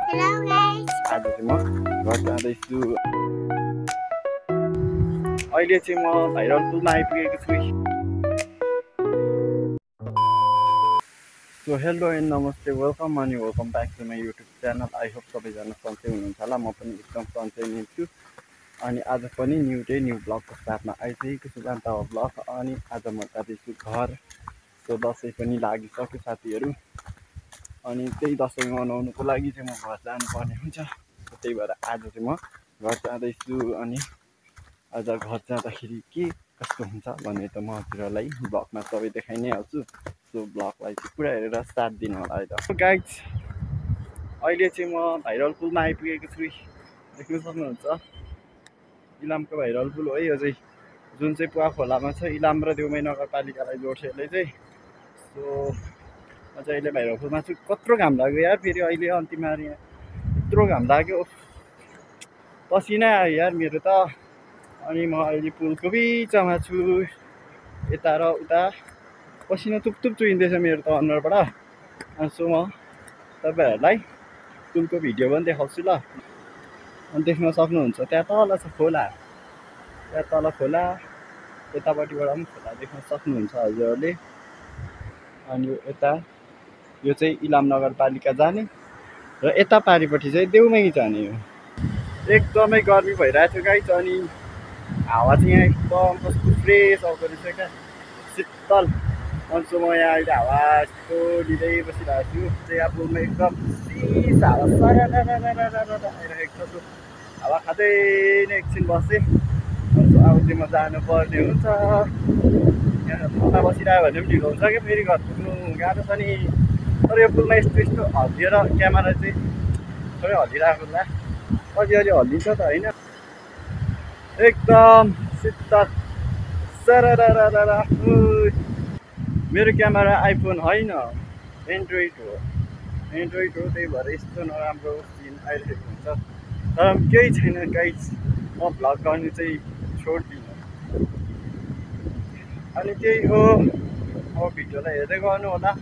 Hello guys. आज चाहिँ म घर जाँदैछु। अहिले चाहिँ म भाइरल पुलमा आइपुगेको छु। सो हेलो एन्ड नमस्ते, वेलकम अनि welcome back to my YouTube channel. I hope सबैजना सन्चै हुनुहुन्छ होला। म पनि एकदम सन्चै नै छु। अनि आज पनि न्यू डे न्यू ब्लगको साथमा आइसकेको छु जान्ता ब्लग। अनि आज म जाँदैछु घर। सो दसैँ पनि लागिसक्यो साथीहरू। अनि त्यही दसैँ मनाउनुको लागि चाहिँ म घर जानुपर्ने हुन्छ। त्यही भएर आज चाहिँ म घर जाँदैछु। अनि आज घर जाँदाखेरि के कस्तो हुन्छ भने त म हजुरहरूलाई ब्लगमा सबै देखाइ नै हाल्छु। सो ब्लगलाई चाहिँ पुरा हेरेर साथ दिनु होला है त। गाइज अहिले चाहिँ म भाइरल पुलमा आइपुगेको छु। देख्न सक्नुहुन्छ इलामको भाइरल पुल हो है यो चाहिँ, जुन चाहिँ पुवा खोलामा छ। इलाम र देउमै नगरपालिकालाई जोड्छ यसले चाहिँ। सो म चाहिँ अहिले भाइरल पुलमा छु। कत्रो घाम लाग्यो यार, फेरि अहिले अन्तिममा यहाँ यत्रो घाम लाग्यो, पसिना आयो यार मेरो त। अनि म अहिले पुलको बिचमा छु, यता र उता पसिना तुप चुहिँदैछ मेरो त अनुहारबाट। अनि सो म तपाईँहरूलाई पुलको भिडियो पनि देखाउँछु ल। अनि देख्न सक्नुहुन्छ त्यहाँ तल छ खोला, त्यहाँ तल खोला, यतापट्टिबाट पनि खोला देख्न सक्नुहुन्छ हजुरहरूले। अनि यता यो चाहिँ इलाम नगरपालिका जाने र यता पारिपट्टि चाहिँ देउमै जाने हो। एकदमै गर्मी भइरहेको थियो गाइस। अनि हावा चाहिँ यहाँ एकदम कस्तो फ्रेस आउँदो रहेछ क्या, शीतल। अनि सो म यहाँ अहिले हावा यस्तो लिँदै बसिरहेको छु। चाहिँ यहाँ पुलमा एकदम चिसो हावा आइरहेको छ। हावा खाँदै नै एकछिन बसेँ। अनि सो अब चाहिँ म जानुपर्ने हुन्छ। यहाँ पुलमा बसिरह्यो भने पनि ढिलो हुन्छ क्या, फेरि घर पुग्नु गाह्रो छ नि। तर यो पुलमा यस्तो हल्लिएर क्यामेरा चाहिँ थोरै हल्लिरहेको होला, अलि हल्लिन्छ त होइन। एकदम शीतल सरररररर। मेरो क्यामेरा आइफोन होइन, एन्ड्रोइड हो। त्यही भएर यस्तो नराम्रो सिन आइरहेको हुन्छ। तर केही छैन गाइस, म भ्लग गर्नु चाहिँ छोड्दिनँ। अनि त्यही हो, अब भिडियोलाई हेर्दै गर्नु होला।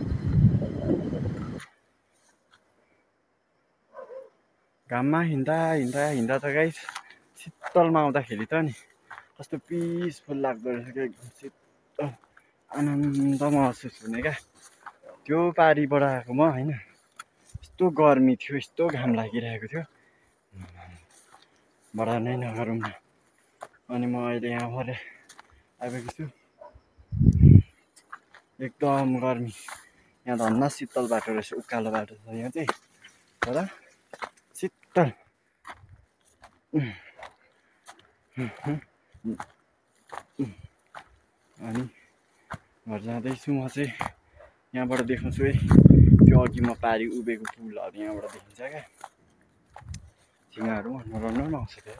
घाममा हिँड्दा त गाइस शीतलमा आउँदाखेरि त नि कस्तो पिसफुल लाग्दो रहेछ क्या, एकदम शीतल आनन्द महसुस हुने क्या। त्यो पारिबाट आएको म होइन, यस्तो गर्मी थियो, यस्तो घाम लागिरहेको थियो, बडा नै नगरौँ न। अनि म अहिले यहाँ भरे आइपुगेको छु। एकदम गर्मी, यहाँ धन्न शीतल बाटो रहेछ, उकालो बाटो छ यहाँ चाहिँ, तर शीतल। अनि घर जाँदैछु म चाहिँ। यहाँबाट देख्छु है, त्यो अघि म पारि उभिएको पुलहरू यहाँबाट देखिन्छ क्या। झिँगाहरू नराम्रो आउँछ क्या।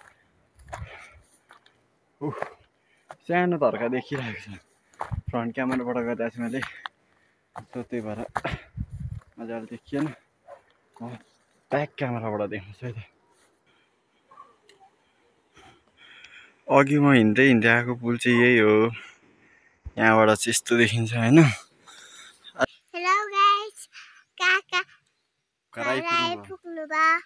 सानो धर्का देखिरहेको छ, फ्रन्ट क्यामेराबाट गर्दा चाहिँ मैले, सो त्यही भएर मजाले देखिएन। म ब्याक क्यामेराबाट देखाउँछु है त। अघि म हिँड्दै आएको पुल चाहिँ यही हो, यहाँबाट चाहिँ यस्तो देखिन्छ होइन। Hello guys. Kaka. घर आइपुग्नु भयो।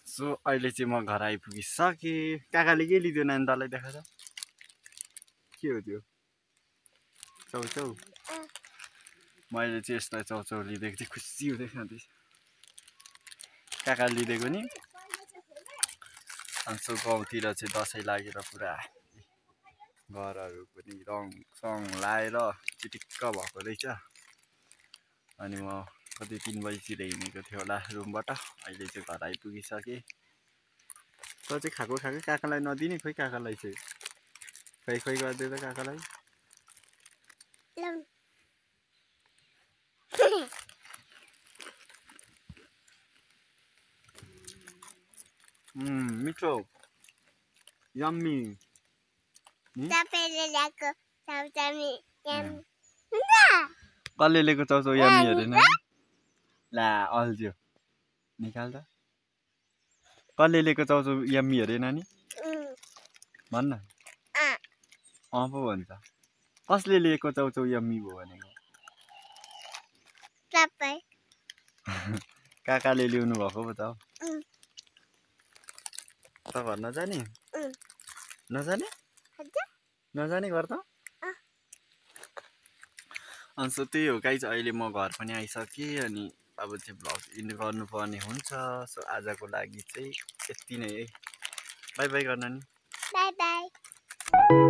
सो अहिले चाहिँ म घर आइपुगिसकेँ। काकाले के लिदियो नानी तँलाई देखा त, के हो त्यो? चौचौ। मैले चाहिँ यसलाई चौचौ लिइदिएको थिएँ, खुसी हुँदै खाँदैछ। काकाले लिइदिएको नि। अनि सो गाउँतिर चाहिँ दसैँ लागेर पुरा घरहरू पनि रङसङ लाएर चिटिक्क भएको रहेछ। अनि म कति 3 बजीतिर हिँडेको थियो होला रुमबाट, अहिले चाहिँ घर आइपुगिसकेँ। तँ चाहिँ खाएको काकालाई नदिने, खोइ काकालाई चाहिँ खोइ गरिदियो त काकालाई। मिठो, यम्मी। तपाईँले ल्याएको चाउचाउ कसले लिएको चाउचाउ यम्मी अरे न? ला अल्झ्यो, निकाल त। कसले लिएको चाउचाउ यम्मी अरे नानी? भन्न। अँ पो भन्छ। कसले लिएको चाउचाउ यम्मी भयो भनेको? तपाईँ। काकाले ल्याउनु भएको पो त उम्, त घर नजाने उम्, नजाने हजुर? नजाने घर त अँ, अनि सो त्यही हो गाइज अहिले म घर पनि आइसकेँ अनि अब चाहिँ भ्लग इन्ड गर्नुपर्ने हुन्छ सो आजको लागि चाहिँ यति नै है बाई बाई गर्न नि बाई बाई